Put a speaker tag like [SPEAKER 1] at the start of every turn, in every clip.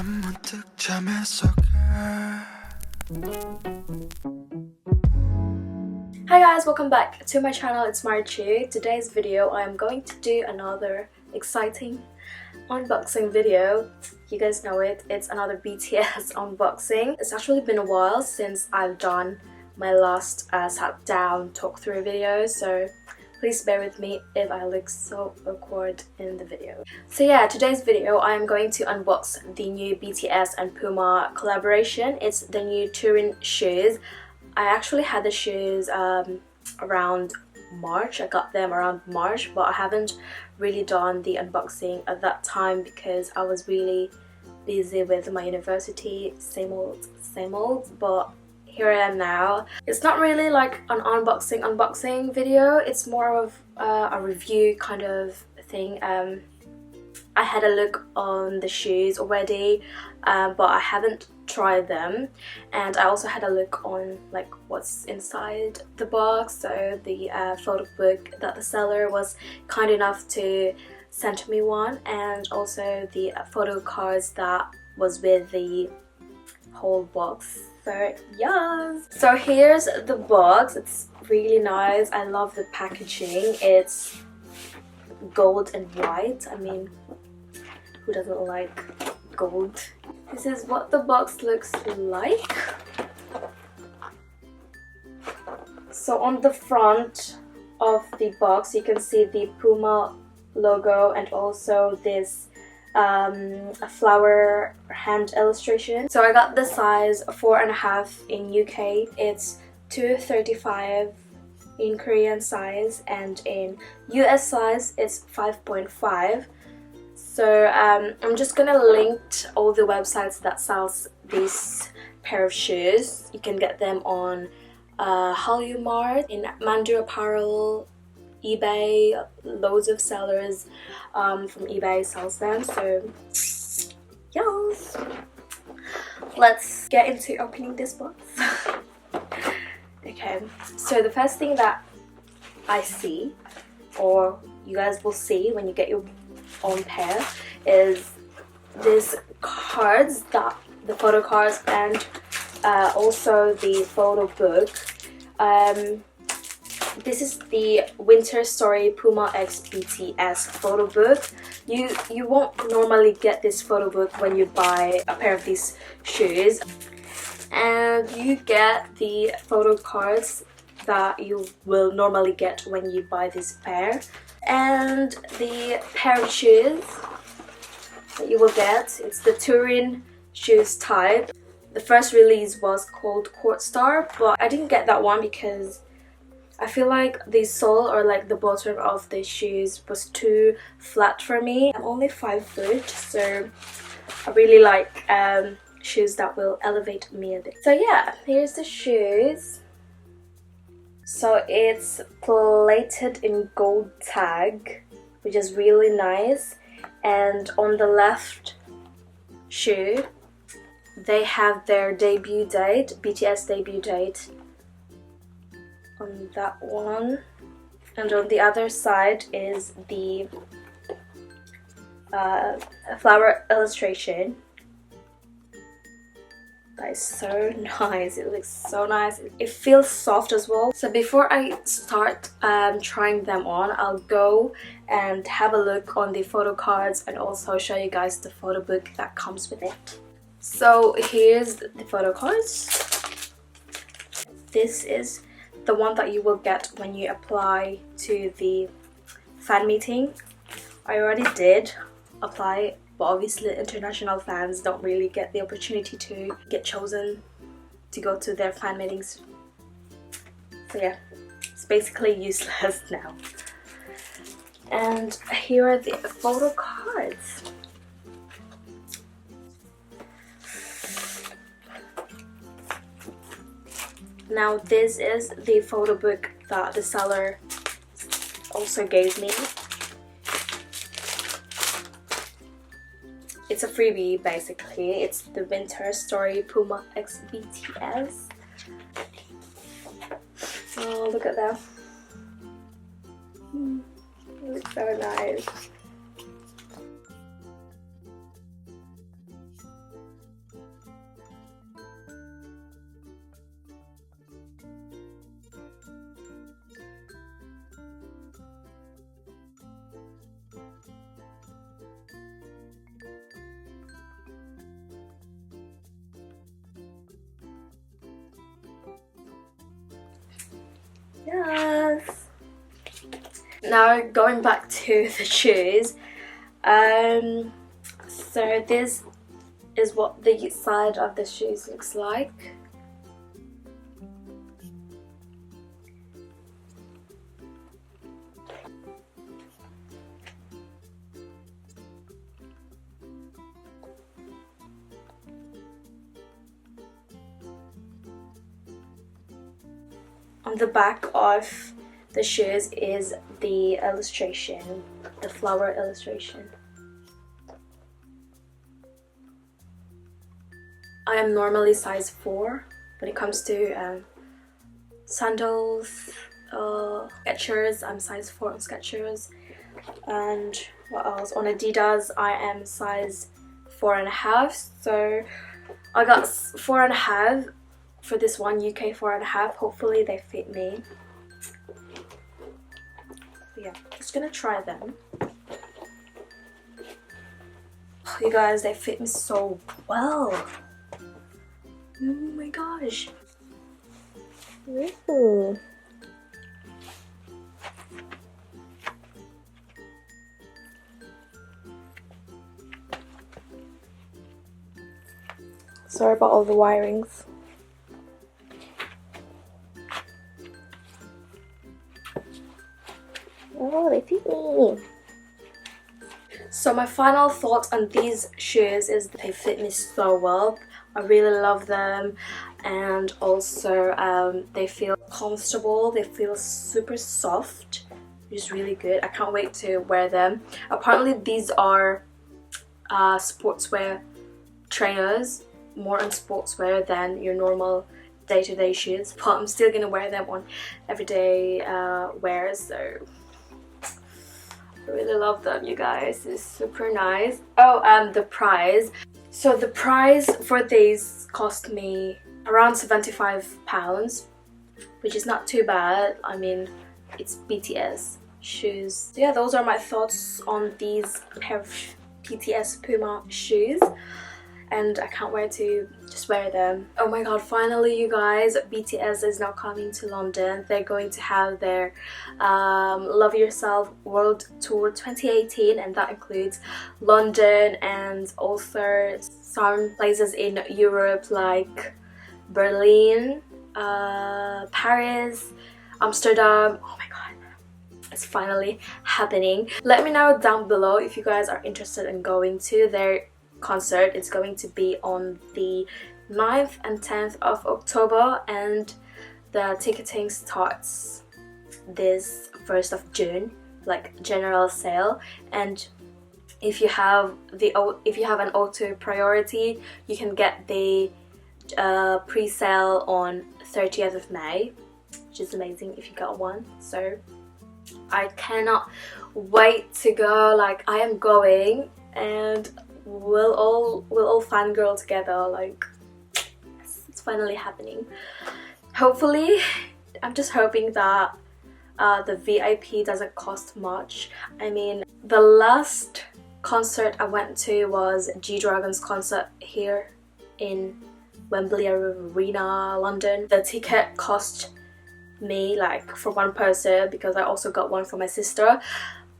[SPEAKER 1] Hi guys, welcome back to my channel. It's Marichu. Today's video I am going to do another exciting unboxing video. You guys know it, it's another BTS unboxing. It's actually been a while since I've done my last sat down talk through video, so please bear with me if I look so awkward in the video. So yeah, today's video I am going to unbox the new BTS and Puma collaboration. It's the new Turin Shoes. I actually had the shoes around March. I got them around March, but I haven't really done the unboxing at that time because I was really busy with my university. Same old, but here I am now. It's not really like an unboxing video, it's more of a review kind of thing. I had a look on the shoes already, but I haven't tried them, and I also had a look on like what's inside the box. So the photo book that the seller was kind enough to send me one, and also the photo cards that was with the whole box. So yes, so here's the box. It's really nice. I love the packaging. It's gold and white. I mean, who doesn't like gold? This is what the box looks like. So on the front of the box you can see the Puma logo and also this a flower hand illustration. So I got the size 4.5 in UK, it's 2.35 in Korean size, and in US size it's 5.5. So I'm just gonna link all the websites that sells this pair of shoes. You can get them on Hallyu Mart, in Mandu Apparel, eBay. Loads of sellers from eBay sells them. So yes, let's get into opening this box. Okay, so the first thing that I see, or you guys will see when you get your own pair, is these cards, that the photo cards, and also the photo book. This is the Winter Story Puma X BTS photo book. You won't normally get this photo book when you buy a pair of these shoes, and you get the photo cards that you will normally get when you buy this pair. And the pair of shoes that you will get, it's the Turin Shoes type. The first release was called Court Star, but I didn't get that one because I feel like the sole, or like the bottom of the shoes, was too flat for me. I'm only 5 foot, so I really like shoes that will elevate me a bit. So yeah, here's the shoes. So it's plated in gold tag, which is really nice. And on the left shoe, they have their debut date, BTS debut date, on that one. And on the other side is the flower illustration. That is so nice. It looks so nice. It feels soft as well. So before I start trying them on, I'll go and have a look on the photo cards and also show you guys the photo book that comes with it. So here's the photo cards. This is the one that you will get when you apply to the fan meeting. I already did apply, but obviously international fans don't really get the opportunity to get chosen to go to their fan meetings. So yeah, it's basically useless now. And here are the photo cards. Now this is the photo book that the seller also gave me. It's a freebie basically. It's the Winter Story Puma X BTS. Oh, look at that. It looks so nice. Yes. Now going back to the shoes. So this is what the side of the shoes looks like. On the back of the shoes is the illustration, the flower illustration. I am normally size 4 when it comes to sandals, Skechers. I'm size 4 on Skechers. And what else? On Adidas I am size 4.5. So I got 4.5 for this one, UK 4.5. Hopefully they fit me. So yeah, just gonna try them. Oh, you guys, they fit me so well. Oh my gosh. Ooh. Sorry about all the wirings. Oh, they fit me. So my final thought on these shoes is that they fit me so well. I really love them, and also they feel comfortable. They feel super soft, which is really good. I can't wait to wear them. Apparently these are sportswear trainers, more on sportswear than your normal day-to-day shoes, but I'm still gonna wear them on everyday wear. So I really love them, you guys. It's super nice. Oh, the price. So the price for these cost me around £75, which is not too bad. I mean, it's BTS shoes. So yeah, those are my thoughts on these pair of BTS Puma shoes. And I can't wait to just wear them. Oh my god, finally you guys, BTS is now coming to London. They're going to have their Love Yourself World Tour 2018, and that includes London and also some places in Europe like Berlin, Paris, Amsterdam. Oh my god, it's finally happening. Let me know down below if you guys are interested in going to their concert. It's going to be on the 9th and 10th of October, and the ticketing starts this 1st of June, like general sale. And if you have an auto priority, you can get the pre-sale on 30th of May, which is amazing if you got one. So I cannot wait to go. Like, I am going, and we'll all fangirl together. Like, it's finally happening. Hopefully, I'm just hoping that the VIP doesn't cost much. I mean, the last concert I went to was G-Dragon's concert here in Wembley Arena, London. The ticket cost me, like, for one person, because I also got one for my sister,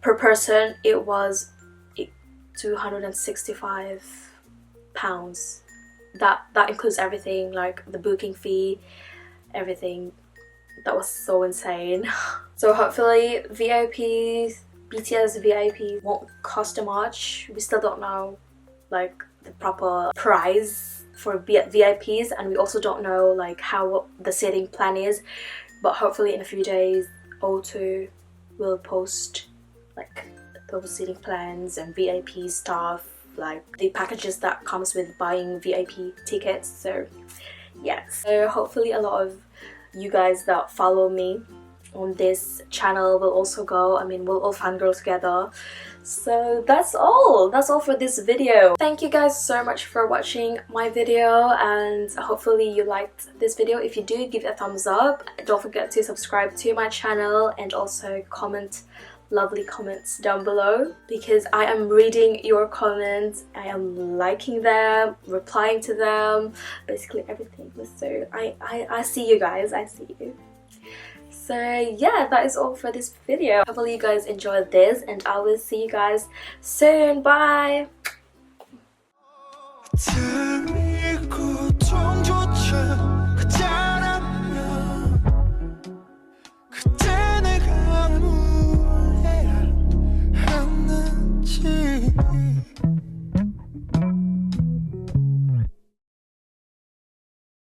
[SPEAKER 1] per person it was £265. That includes everything, like the booking fee, everything. That was so insane. So hopefully BTS VIP won't cost too much. We still don't know like the proper price for VIPs, and we also don't know like how the seating plan is, but hopefully in a few days O2 will post like those seating plans and VIP stuff, like the packages that comes with buying VIP tickets. So yes, so hopefully a lot of you guys that follow me on this channel will also go. I mean, we'll all fangirl together. So that's all for this video. Thank you guys so much for watching my video, and hopefully you liked this video. If you do, give it a thumbs up. Don't forget to subscribe to my channel, and also comment lovely comments down below, because I am reading your comments, I am liking them, replying to them, basically everything. So I see you guys, I see you. So yeah, that is all for this video. Hopefully you guys enjoyed this, and I will see you guys soon. Bye.